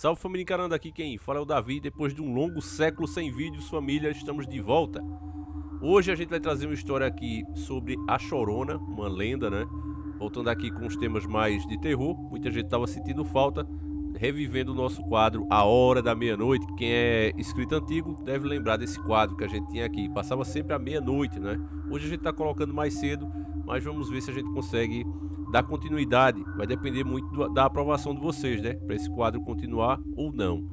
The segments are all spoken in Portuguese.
Salve família encarando, aqui quem fala é o Davi. Depois de um longo século sem vídeos, família, estamos de volta. Hoje a gente vai trazer uma história aqui sobre a Chorona, uma lenda, né? Voltando aqui com os temas mais de terror. Muita gente estava sentindo falta, revivendo o nosso quadro A Hora da Meia-Noite. Quem é inscrito antigo deve lembrar desse quadro que a gente tinha aqui. Passava sempre à meia-noite, né? Hoje a gente está colocando mais cedo, mas vamos ver se a gente consegue dar continuidade. Vai depender muito da aprovação de vocês, né? Para esse quadro continuar ou não.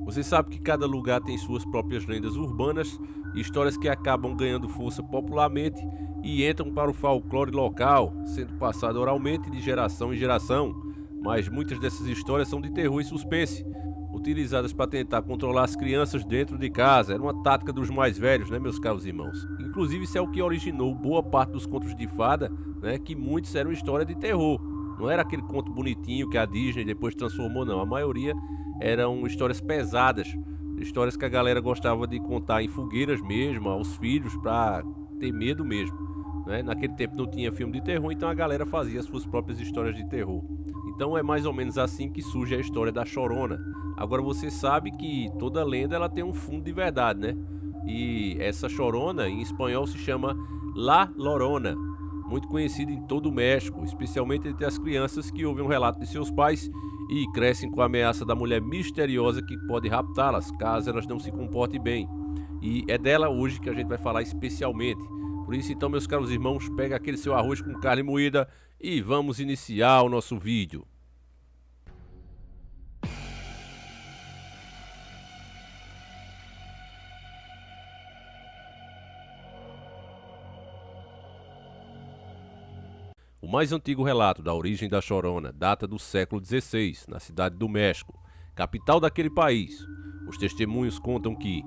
Você sabe que cada lugar tem suas próprias lendas urbanas e histórias que acabam ganhando força popularmente e entram para o folclore local, sendo passado oralmente de geração em geração. Mas muitas dessas histórias são de terror e suspense, utilizadas para tentar controlar as crianças dentro de casa. Era uma tática dos mais velhos, né, meus caros irmãos? Inclusive isso é o que originou boa parte dos contos de fada, né, que muitos eram história de terror. Não era aquele conto bonitinho que a Disney depois transformou, não. A maioria eram histórias pesadas, histórias que a galera gostava de contar em fogueiras mesmo, aos filhos, para ter medo mesmo, né? Naquele tempo não tinha filme de terror, então a galera fazia as suas próprias histórias de terror. Então é mais ou menos assim que surge a história da Chorona. Agora você sabe que toda lenda ela tem um fundo de verdade, né? E essa Chorona em espanhol se chama La Llorona, muito conhecida em todo o México, especialmente entre as crianças que ouvem um relato de seus pais e crescem com a ameaça da mulher misteriosa que pode raptá-las caso elas não se comportem bem. E é dela hoje que a gente vai falar especialmente. Por isso então, meus caros irmãos, pega aquele seu arroz com carne moída e vamos iniciar o nosso vídeo. O mais antigo relato da origem da Chorona data do século XVI, na cidade do México, capital daquele país. Os testemunhos contam que,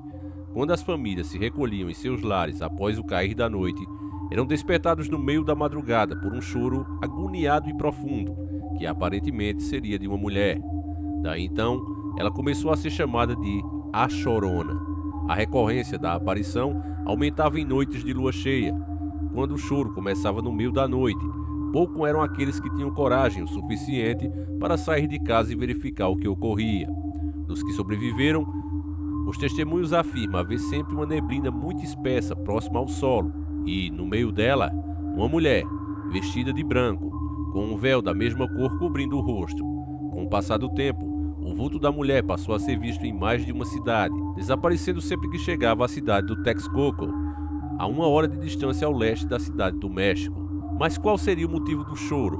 quando as famílias se recolhiam em seus lares após o cair da noite, eram despertados no meio da madrugada por um choro agoniado e profundo, que aparentemente seria de uma mulher. Daí então, ela começou a ser chamada de A Chorona. A recorrência da aparição aumentava em noites de lua cheia, quando o choro começava no meio da noite. Poucos eram aqueles que tinham coragem o suficiente para sair de casa e verificar o que ocorria. Dos que sobreviveram, os testemunhos afirmam haver sempre uma neblina muito espessa próxima ao solo e, no meio dela, uma mulher, vestida de branco, com um véu da mesma cor cobrindo o rosto. Com o passar do tempo, o vulto da mulher passou a ser visto em mais de uma cidade, desaparecendo sempre que chegava à cidade do Texcoco, a 1 hora de distância ao leste da cidade do México. Mas qual seria o motivo do choro?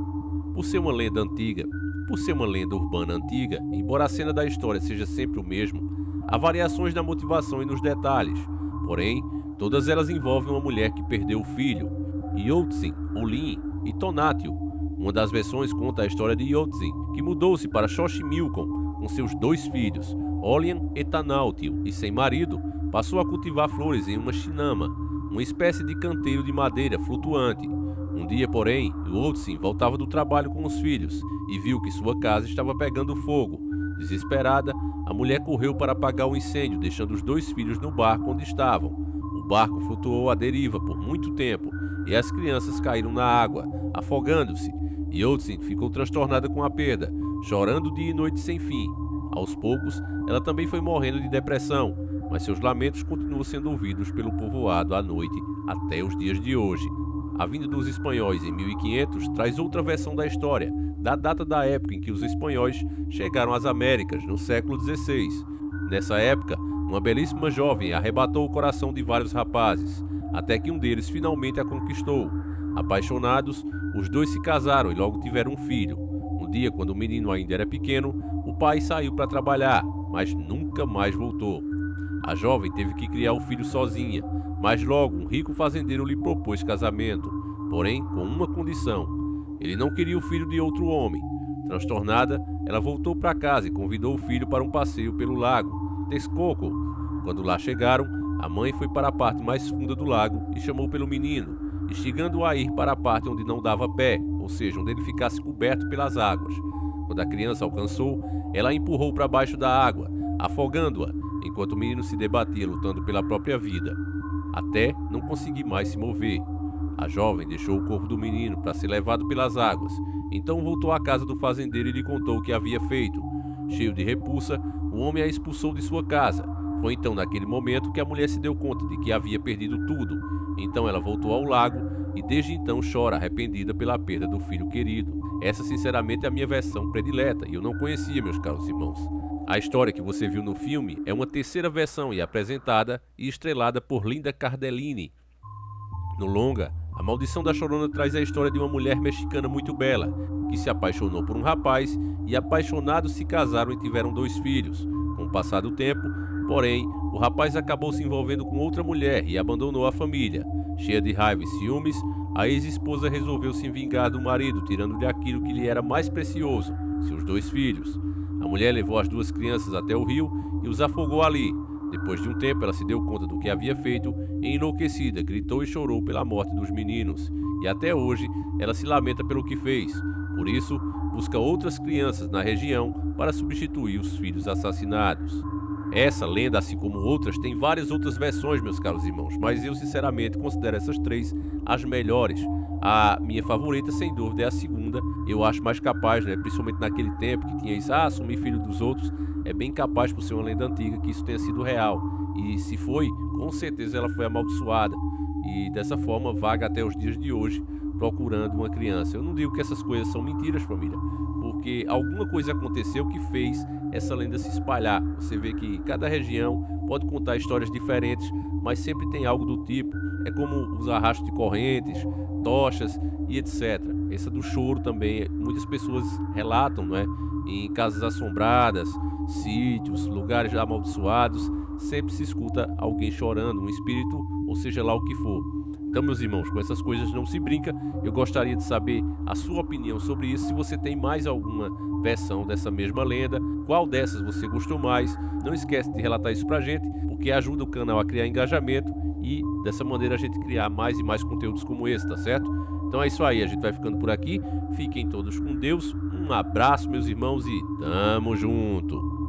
Por ser uma lenda antiga, por ser uma lenda urbana antiga, embora a cena da história seja sempre o mesmo, há variações na motivação e nos detalhes. Porém, todas elas envolvem uma mulher que perdeu o filho, Yotzin, Ulin e Tonatiuh. Uma das versões conta a história de Yotzin, que mudou-se para Xochimilco com seus 2 filhos, Olian e Tanautiuh, e sem marido, passou a cultivar flores em uma chinama, uma espécie de canteiro de madeira flutuante. Um dia, porém, Yotzin voltava do trabalho com os filhos e viu que sua casa estava pegando fogo. Desesperada, a mulher correu para apagar o incêndio, deixando os 2 filhos no barco onde estavam. O barco flutuou à deriva por muito tempo e as crianças caíram na água, afogando-se. Yotzin ficou transtornada com a perda, chorando dia e noite sem fim. Aos poucos, ela também foi morrendo de depressão, mas seus lamentos continuam sendo ouvidos pelo povoado à noite até os dias de hoje. A vinda dos espanhóis em 1500 traz outra versão da história, da data da época em que os espanhóis chegaram às Américas, no século XVI. Nessa época, uma belíssima jovem arrebatou o coração de vários rapazes, até que um deles finalmente a conquistou. Apaixonados, os 2 se casaram e logo tiveram um filho. Um dia, quando o menino ainda era pequeno, o pai saiu para trabalhar, mas nunca mais voltou. A jovem teve que criar o filho sozinha, mas logo um rico fazendeiro lhe propôs casamento, porém com uma condição: ele não queria o filho de outro homem. Transtornada, ela voltou para casa e convidou o filho para um passeio pelo lago Texcoco. Quando lá chegaram, a mãe foi para a parte mais funda do lago e chamou pelo menino, instigando-o a ir para a parte onde não dava pé, ou seja, onde ele ficasse coberto pelas águas. Quando a criança alcançou, ela a empurrou para baixo da água, afogando-a, enquanto o menino se debatia lutando pela própria vida, até não conseguir mais se mover. A jovem deixou o corpo do menino para ser levado pelas águas, então voltou à casa do fazendeiro e lhe contou o que havia feito. Cheio de repulsa, o homem a expulsou de sua casa. Foi então naquele momento que a mulher se deu conta de que havia perdido tudo. Então ela voltou ao lago e desde então chora arrependida pela perda do filho querido. Essa sinceramente é a minha versão predileta e eu não conhecia, meus caros irmãos. A história que você viu no filme é uma terceira versão e apresentada e estrelada por Linda Cardellini. No longa, A Maldição da Chorona traz a história de uma mulher mexicana muito bela, que se apaixonou por um rapaz e apaixonados se casaram e tiveram 2 filhos. Com o passar do tempo, porém, o rapaz acabou se envolvendo com outra mulher e abandonou a família. Cheia de raiva e ciúmes, a ex-esposa resolveu se vingar do marido, tirando-lhe aquilo que lhe era mais precioso, seus 2 filhos. A mulher levou as 2 crianças até o rio e os afogou ali. Depois de um tempo, ela se deu conta do que havia feito e, enlouquecida, gritou e chorou pela morte dos meninos. E até hoje, ela se lamenta pelo que fez. Por isso, busca outras crianças na região para substituir os filhos assassinados. Essa lenda, assim como outras, tem várias outras versões, meus caros irmãos, mas eu sinceramente considero essas 3 as melhores. A minha favorita, sem dúvida, é a segunda. Eu acho mais capaz, né? Principalmente naquele tempo que tinha isso, assumir filho dos outros. É bem capaz, por ser uma lenda antiga, que isso tenha sido real. E se foi, com certeza ela foi amaldiçoada. E dessa forma vaga até os dias de hoje, procurando uma criança. Eu não digo que essas coisas são mentiras, família, porque alguma coisa aconteceu que fez essa lenda se espalhar. Você vê que cada região pode contar histórias diferentes, mas sempre tem algo do tipo. É como os arrastos de correntes, tochas e etc. Essa do choro também, muitas pessoas relatam, não é? Em casas assombradas, sítios, lugares amaldiçoados, sempre se escuta alguém chorando, um espírito, ou seja lá o que for. Então, meus irmãos, com essas coisas não se brinca. Eu gostaria de saber a sua opinião sobre isso. Se você tem mais alguma versão dessa mesma lenda, qual dessas você gostou mais? Não esquece de relatar isso pra gente, porque ajuda o canal a criar engajamento e dessa maneira a gente criar mais e mais conteúdos como esse, tá certo? Então é isso aí, a gente vai ficando por aqui. Fiquem todos com Deus. Um abraço, meus irmãos, e tamo junto!